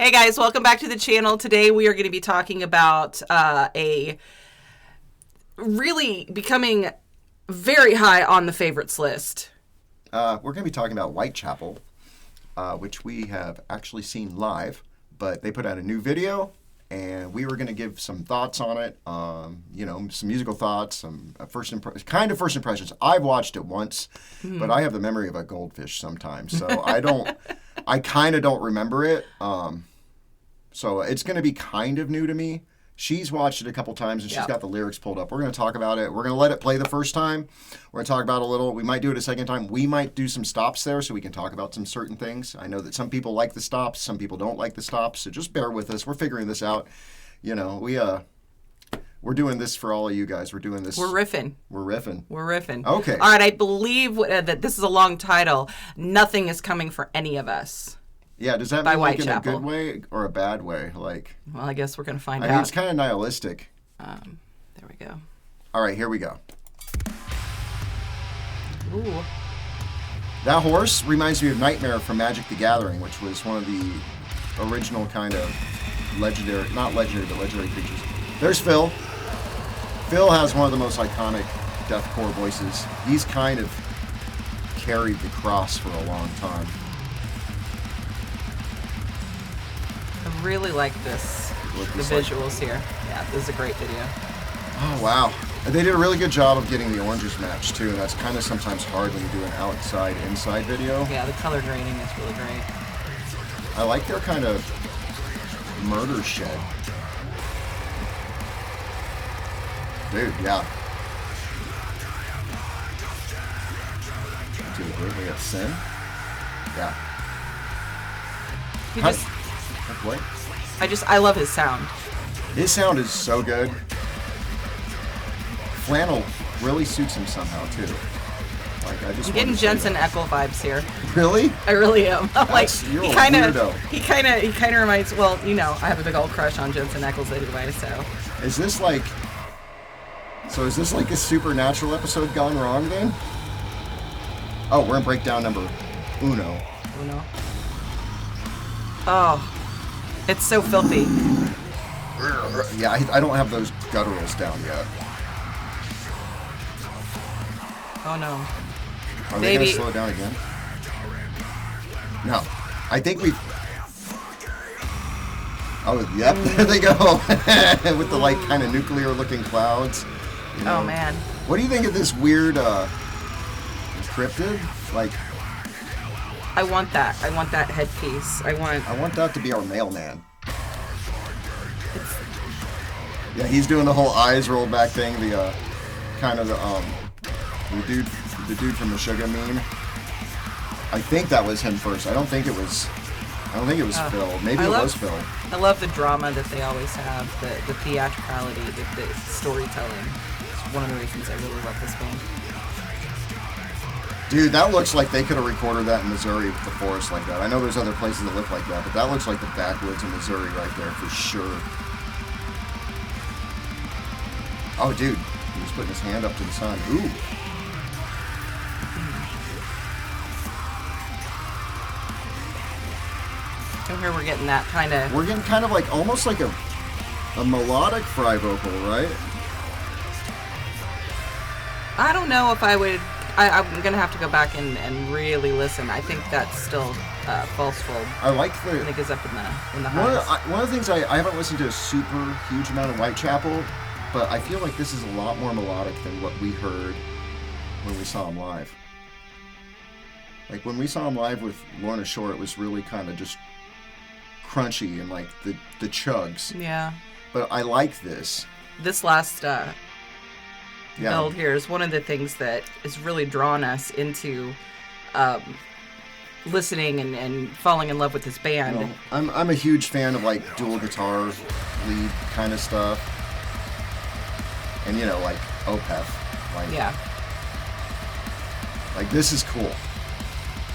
Hey guys, welcome back to the channel. Today we are going to be talking about a really becoming very high on the favorites list. We're going to be talking about Whitechapel, which we have actually seen live, but they put out a new video, and we were going to give some thoughts on it, some musical thoughts, some first impressions. I've watched it once, but I have the memory of a goldfish sometimes, so I kind of don't remember it. So it's going to be kind of new to me. She's watched it a couple times, and she's got the lyrics pulled up. We're going to talk about it. We're going to let it play the first time. We're going to talk about it a little. We might do it a second time. We might do some stops there so we can talk about some certain things. I know that some people like the stops. Some people don't like the stops. So just bear with us. We're figuring this out. You know, we're doing this for all of you guys. We're doing this. We're riffing. We're riffing. We're riffing. Okay. All right, I believe that this is a long title. Nothing is coming for any of us. Yeah, does that mean like in a good way or a bad way? Like, well, I guess we're going to find out. I mean, it's kind of nihilistic. There we go. All right, here we go. Ooh. That horse reminds me of Nightmare from Magic the Gathering, which was one of the original kind of legendary creatures. There's Phil. Phil has one of the most iconic deathcore voices. He's kind of carried the cross for a long time. I really like this. The visuals here. Yeah, this is a great video. Oh, wow. They did a really good job of getting the oranges matched, too. And that's kind of sometimes hard when you do an outside-inside video. Yeah, the color grading is really great. I like their kind of murder shed. Dude, yeah. We have Sin. Yeah. He just... What? I love his sound. His sound is so good. Flannel really suits him somehow too. Like I'm getting Jensen Ackles vibes here. Really? I really am. I'm like you're he kind of reminds. Well, you know, I have a big old crush on Jensen Ackles anyway. So. Is this like a supernatural episode gone wrong then? Oh, we're in breakdown number uno. Oh. It's so filthy. Yeah, I don't have those gutturals down yet. Oh no. Are they going to slow it down again? No. I think we... Oh, yep, there they go. With the, like, kind of nuclear-looking clouds. You know. Oh, man. What do you think of this weird, cryptid? Like... I want that. I want that headpiece. I want that to be our mailman. Yeah, he's doing the whole eyes rolled back thing. The dude from the Sugar meme. I think that was him first. I don't think it was Phil. Maybe it was Phil. I love the drama that they always have. The theatricality, the storytelling. It's one of the reasons I really love this band. Dude, that looks like they could have recorded that in Missouri with the forest like that. I know there's other places that look like that, but that looks like the backwoods of Missouri right there for sure. Oh, dude, he was putting his hand up to the sun. Ooh. And here we're getting that kind of... We're getting kind of like, almost like a melodic fry vocal, right? I don't know if I would... I'm going to have to go back and really listen. I think that's still false fold. I like the... I think it's up in the highs. One of the things, I haven't listened to a super huge amount of Whitechapel, but I feel like this is a lot more melodic than what we heard when we saw him live. Like, when we saw him live with Lorna Shore, it was really kind of just crunchy and, like, the chugs. Yeah. But I like this. This last... build here is one of the things that has really drawn us into listening and falling in love with this band. You know, I'm a huge fan of like dual guitar lead kind of stuff, and you know, like Opeth. Like, yeah. Like, this is cool.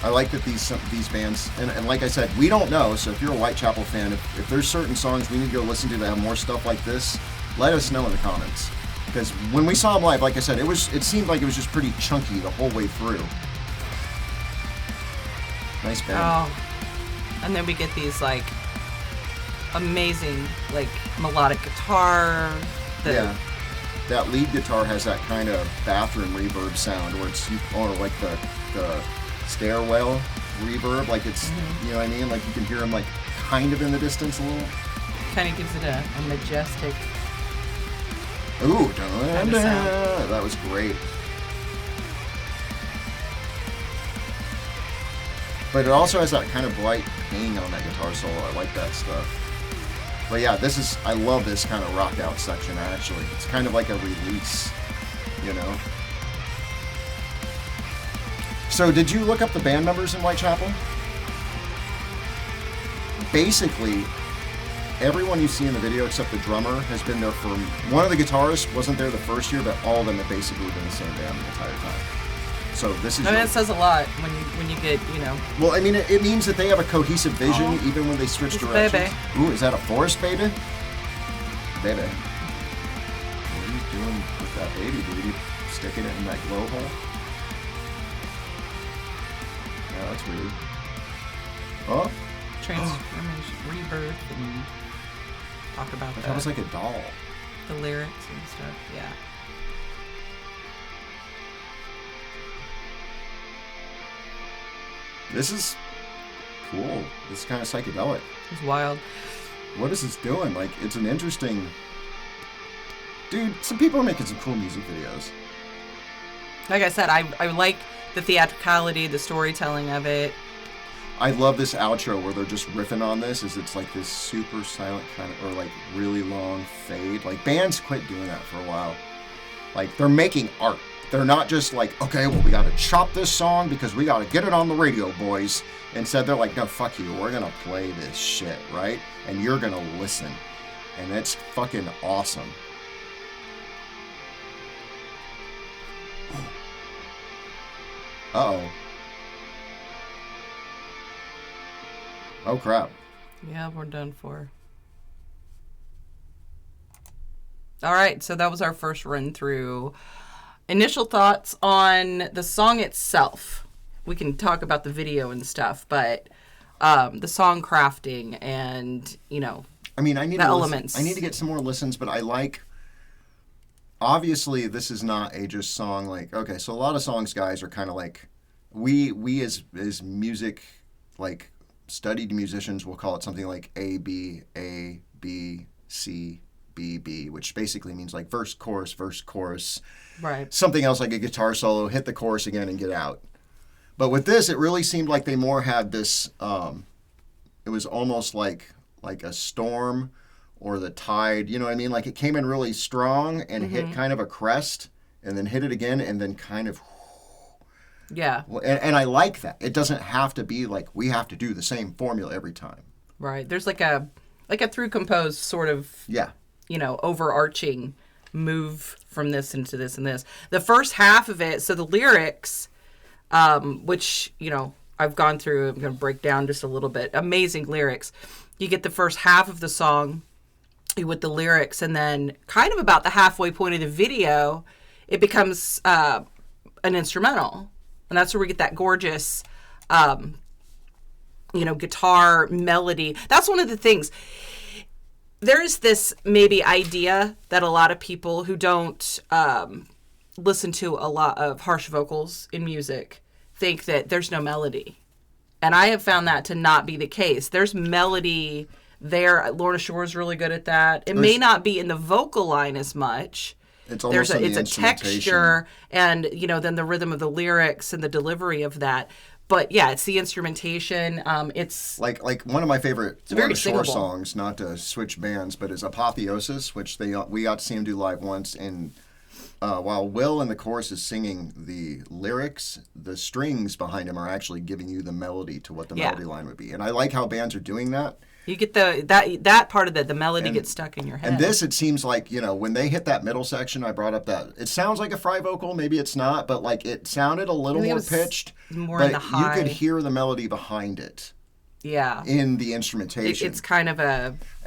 I like that these bands, and like I said, we don't know. So if you're a Whitechapel fan, if there's certain songs we need to go listen to that have more stuff like this, let us know in the comments. Because when we saw him live, like I said, it seemed like it was just pretty chunky the whole way through. Nice band. Oh, and then we get these like amazing, like, melodic guitar. Yeah. That lead guitar has that kind of bathroom reverb sound where it's, or like the stairwell reverb, like it's, you know what I mean? Like you can hear them like kind of in the distance a little. Kind of gives it a majestic. Ooh, that was great. But it also has that kind of bright ping on that guitar solo. I like that stuff. But yeah, I love this kind of rock out section actually. It's kind of like a release, you know? So did you look up the band members in Whitechapel? Basically, everyone you see in the video except the drummer has been there for, one of the guitarists wasn't there the first year, but all of them have basically been the same band the entire time. So this is. I mean, it says a lot when you get, you know. Well, I mean, it means that they have a cohesive vision even when they switch directions. Baby. Ooh, is that a forest baby? Baby. What are you doing with that baby, dude? You sticking it in that glow hole? Yeah, that's weird. Oh. Transformation, rebirth, and talk about That was like a doll. The lyrics and stuff. Yeah. This is cool. This is kind of psychedelic. It's wild. What is this doing? Like, it's an interesting... Dude, some people are making some cool music videos. Like I said, I like the theatricality, the storytelling of it. I love this outro where they're just riffing on this. It's like this super silent kind of, or like really long fade. Like, bands quit doing that for a while. Like, they're making art. They're not just like, okay, well, we got to chop this song because we got to get it on the radio, boys. Instead, they're like, no, fuck you. We're going to play this shit, right? And you're going to listen. And it's fucking awesome. Uh-oh. Oh, crap. Yeah, we're done for. All right, so that was our first run through. Initial thoughts on the song itself. We can talk about the video and stuff, but the song crafting and, you know, I mean, I need the to elements. I need to get some more listens, but I like. Obviously, this is not a just song like, okay, so a lot of songs, guys, are kind of like, we as music, like, studied musicians will call it something like A, B, C, B, B, which basically means like verse, chorus, right. Something else like a guitar solo, hit the chorus again and get out. But with this, it really seemed like they more had this, it was almost like a storm or the tide, you know what I mean? Like it came in really strong and hit kind of a crest and then hit it again and then kind of... Yeah. And I like that. It doesn't have to be like we have to do the same formula every time. Right. There's like a through composed sort of, yeah, you know, overarching move from this into this and this. The first half of it, so the lyrics, which, you know, I've gone through, I'm going to break down just a little bit. Amazing lyrics. You get the first half of the song with the lyrics, and then kind of about the halfway point of the video, it becomes an instrumental. And that's where we get that gorgeous, you know, guitar melody. That's one of the things. There's this maybe idea that a lot of people who don't listen to a lot of harsh vocals in music think that there's no melody. And I have found that to not be the case. There's melody there. Lorna Shore's really good at that. It may not be in the vocal line as much. It's almost it's a texture and, you know, then the rhythm of the lyrics and the delivery of that. But yeah, it's the instrumentation. It's like one of my favorite Lorna Shore singable songs, not to switch bands, but is Apotheosis, which we got to see him do live once. And while Will in the chorus is singing the lyrics, the strings behind him are actually giving you the melody to what the melody line would be. And I like how bands are doing that. You get that part of the melody gets stuck in your head. And this, it seems like, you know, when they hit that middle section, I brought up that it sounds like a fry vocal, maybe it's not, but like it sounded a little more pitched. More in the high. You could hear the melody behind it. Yeah. In the instrumentation. It's kind of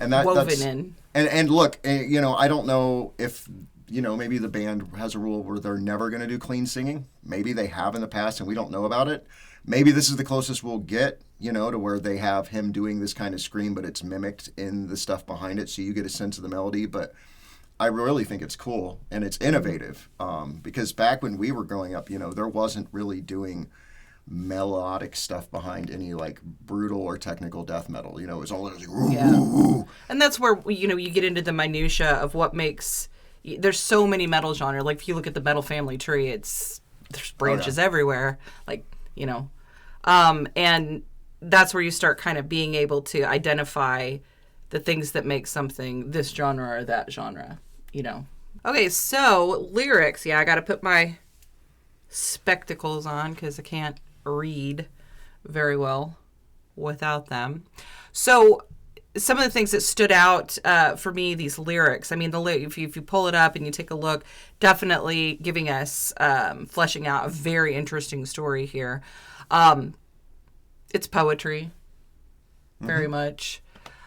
woven in. And look, you know, I don't know if, you know, maybe the band has a rule where they're never going to do clean singing. Maybe they have in the past and we don't know about it. maybe this is the closest we'll get, to where they have him doing this kind of scream, but it's mimicked in the stuff behind it, so you get a sense of the melody. But I really think it's cool and it's innovative, because back when we were growing up, there wasn't really doing melodic stuff behind any like brutal or technical death metal. It was all like, yeah. And that's where you get into the minutia of what makes. There's so many metal genre. Like if you look at the metal family tree, there's branches everywhere. Like and that's where you start kind of being able to identify the things that make something this genre or that genre. Okay, so lyrics. Yeah, I got to put my spectacles on because I can't read very well without them. So some of the things that stood out for me, these lyrics, I mean, if you pull it up and you take a look, definitely giving us, fleshing out a very interesting story here. It's poetry, very much.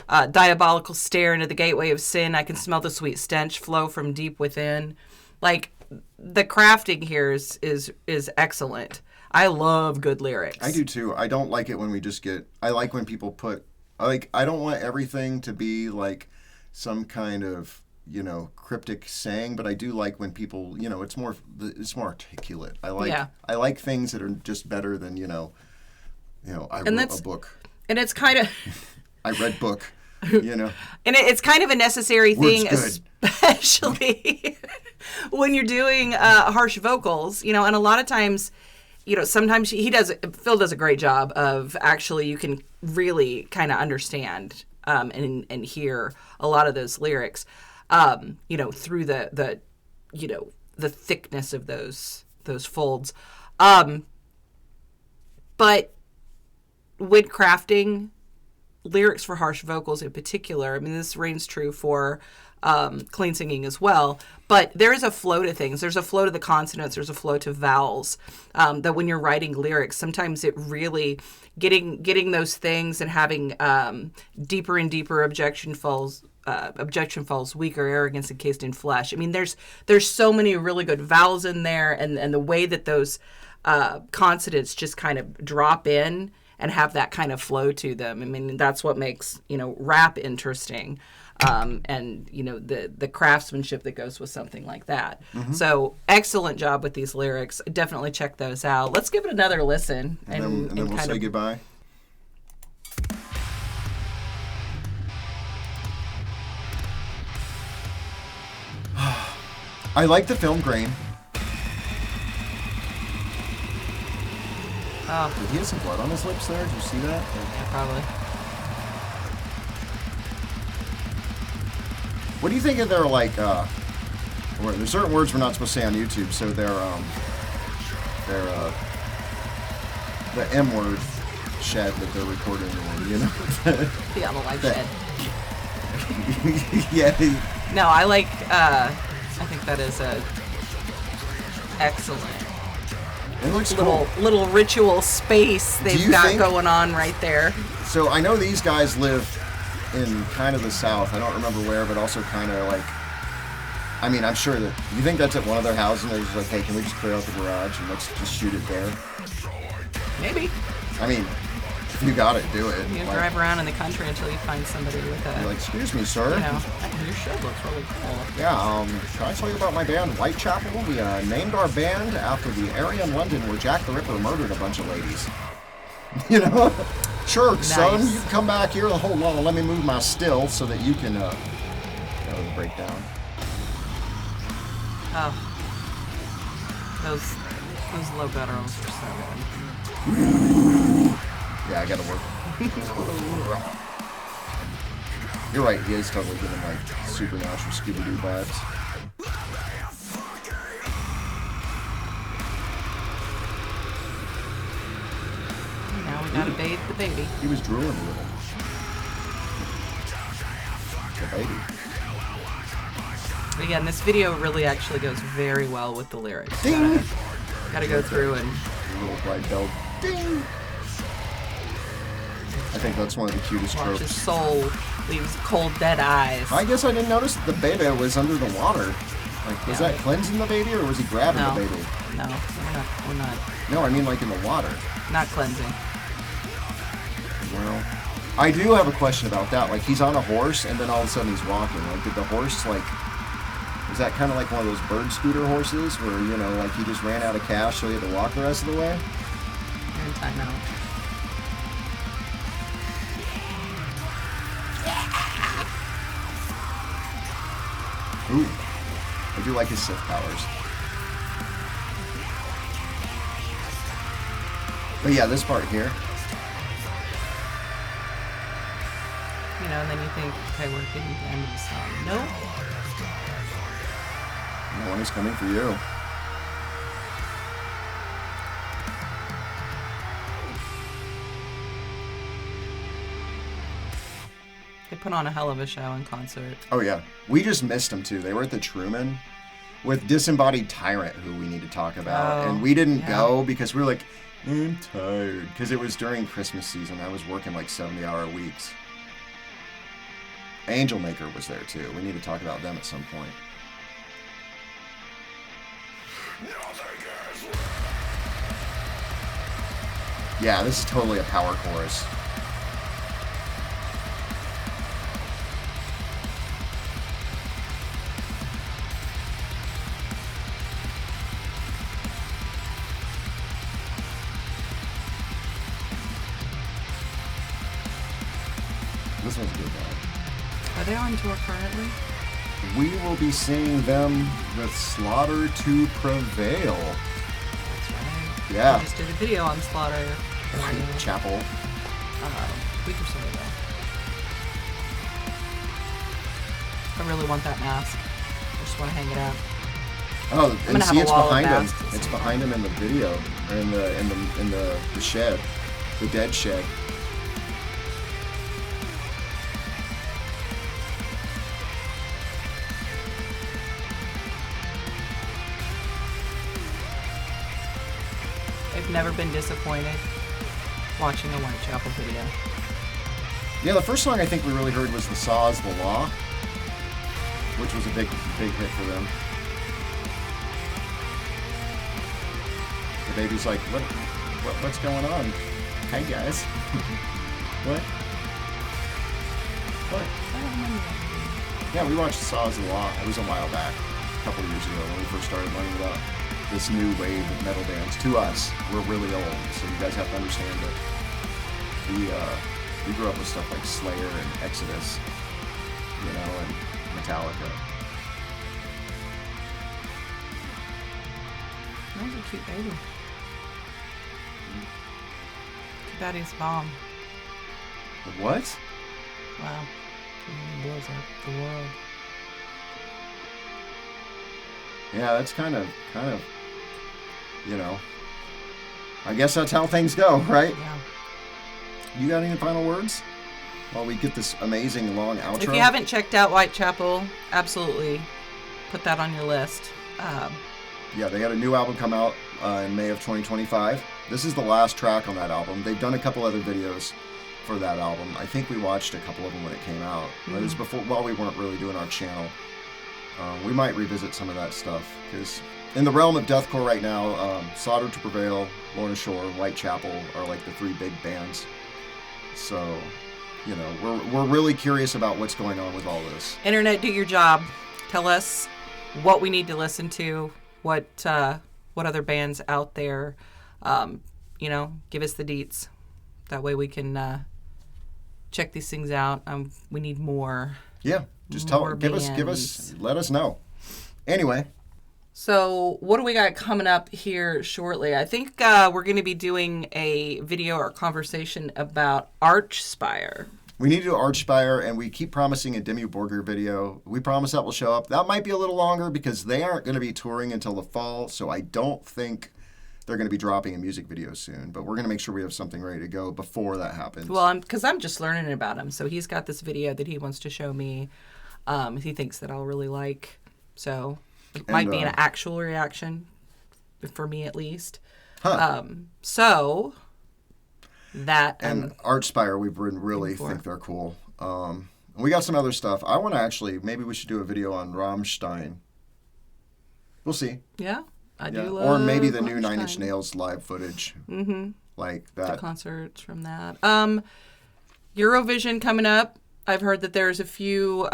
Diabolical stare into the gateway of sin. I can smell the sweet stench flow from deep within. Like, the crafting here is excellent. I love good lyrics. I do too. I don't like it when we just get. I like when people put. I don't want everything to be like some kind of cryptic saying, but I do like when people it's more articulate. I like things that are just better than I wrote a book. And it's kind of. I read book. And it's kind of a necessary thing, especially when you're doing harsh vocals, and a lot of times, sometimes Phil does a great job of actually, you can really kind of understand and hear a lot of those lyrics, through the thickness of those folds. But when crafting lyrics for harsh vocals in particular, I mean, this reigns true for clean singing as well, but there is a flow to things. There's a flow to the consonants. There's a flow to vowels, that when you're writing lyrics, sometimes it really getting those things and having deeper and deeper objection falls, weaker arrogance encased in flesh. I mean, there's so many really good vowels in there, and the way that those consonants just kind of drop in and have that kind of flow to them. I mean, that's what makes, rap interesting. And, the craftsmanship that goes with something like that. Mm-hmm. So excellent job with these lyrics. Definitely check those out. Let's give it another listen. And then we'll say goodbye. I like the film grain. Oh. Did he have some blood on his lips there? Did you see that? Yeah, probably. What do you think of their, there's certain words we're not supposed to say on YouTube, so their the M word shed that they're recording, Yeah, the live shed. Yeah. No, I think that is a excellent. It looks cool. Little ritual space they've got going on right there. So I know these guys live in kind of the south. I don't remember where, but also kind of like. I mean, I'm sure that. You think that's at one of their houses and they're just like, hey, can we just clear out the garage and let's just shoot it there? Maybe. I mean, if you got it, do it. You can drive around in the country until you find somebody with a. You're like, excuse me, sir. Your shed looks really cool. Yeah, can I tell you about my band, Whitechapel? We named our band after the area in London where Jack the Ripper murdered a bunch of ladies. Sure, nice. Son, you can come back here. Hold on, let me move my still so that you can, break down. Oh. Those low gutturals are so good. Yeah, I gotta work. You're right, he is totally giving like supernatural Scooby-Doo vibes. Now we gotta bathe the baby. He was drooling a little. The baby. But again, this video really actually goes very well with the lyrics. Ding! Gotta go through and... A little bright bell. Ding! I think that's one of the cutest tropes. His soul leaves cold, dead eyes. I guess I didn't notice the baby was under the water. Like, was that cleansing the baby, or was he grabbing the baby? No, we're not. No, I mean like in the water. not cleansing. Well, I do have a question about that. Like, he's on a horse, and then all of a sudden he's walking. Like, did the horse, like, is that kind of like one of those bird scooter horses where, you know, like he just ran out of cash, so he had to walk the rest of the way? You're in timeout. Ooh, I do like his Sith powers. But yeah, this part here. You know, and then you think, okay, we're getting to the end of the song. Nope. No one is coming for you. They put on a hell of a show in concert. Oh yeah, we just missed them too. They were at the Truman with Disembodied Tyrant, who we need to talk about, and we didn't go because we were like, I'm tired, because it was during Christmas season. I was working like 70-hour weeks. Angel Maker was there too. We need to talk about them at some point. Yeah, this is totally a power chorus. This one's a good one. Are they on tour currently? We will be seeing them with Slaughter to Prevail. That's right. Yeah. I just did a video on Slaughter. Whitechapel. A week or so ago. I really want that mask. I just want to hang it up. Oh, and see, it's behind him. Masks. It's behind him in the video, or in the shed, the dead shed. I've never been disappointed watching a Whitechapel video. Yeah, the first song I think we really heard was The Saw's the Law, which was a big hit for them. The baby's like, what's going on? Hey guys. What? Yeah, we watched The Saw's the Law. It was a while back, a couple of years ago when we first started learning about this new wave of metal bands. To us, we're really old, so you guys have to understand that we grew up with stuff like Slayer and Exodus, you know, and Metallica. That was a cute baby. Too bad he's a bomb. What? Wow. He blows up the world. Yeah, that's kind of, you know, I guess that's how things go, right? Yeah. You got any final words? While we get this amazing long outro. If you haven't checked out Whitechapel, absolutely put that on your list. Yeah, they got a new album come out in May of 2025. This is the last track on that album. They've done a couple other videos for that album. I think we watched a couple of them when it came out. It was before, while we weren't really doing our channel. We might revisit some of that stuff, because in the realm of deathcore right now, Slaughter to Prevail, Lorna Shore, Whitechapel are like the three big bands. So, you know, we're really curious about what's going on with all this. Internet, do your job. Tell us what we need to listen to, what other bands out there, you know, give us the deets. That way we can check these things out. We need more. Yeah, just give us, let us know. Anyway. So what do we got coming up here shortly? I think we're going to be doing a video or conversation about Archspire. We need to do Archspire, and we keep promising a Demi Borgir video. We promise that will show up. That might be a little longer because they aren't going to be touring until the fall, so I don't think they're going to be dropping a music video soon. But we're going to make sure we have something ready to go before that happens. Well, because I'm just learning about him. So he's got this video that he wants to show me. He thinks that I'll really like. So it might be an actual reaction, for me at least. So that... And Archspire, we really think they're cool. And we got some other stuff. I want to actually... Maybe we should do a video on Rammstein. We'll see. Yeah? I do Yeah. love Or maybe the new Nine Rammstein. Inch Nails live footage. Mm-hmm. Like The that. concerts from that. Eurovision coming up. I've heard that there's a few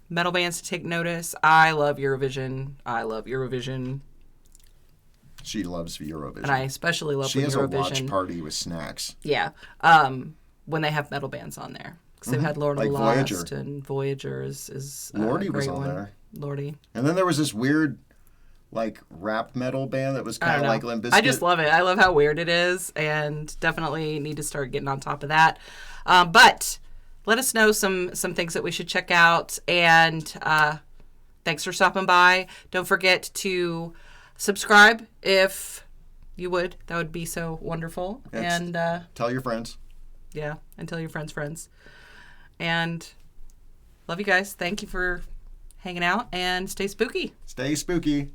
metal bands to take notice. I love Eurovision. She loves Eurovision. And I especially love She when has Eurovision. a watch party with snacks. Yeah. When they have metal bands on there. Because they've had Lord Like of the Voyager. Lost and Voyager is Lordy a great was on one. there. Lordy. And then there was this weird, like, rap metal band that was I kind don't of know. like Limp Bizkit. I just love it. I love how weird it is, and definitely need to start getting on top of that. But let us know some things that we should check out, and thanks for stopping by. Don't forget to subscribe if you would. That would be so wonderful. And tell your friends. Yeah, and tell your friends. And love you guys. Thank you for hanging out, and stay spooky. Stay spooky.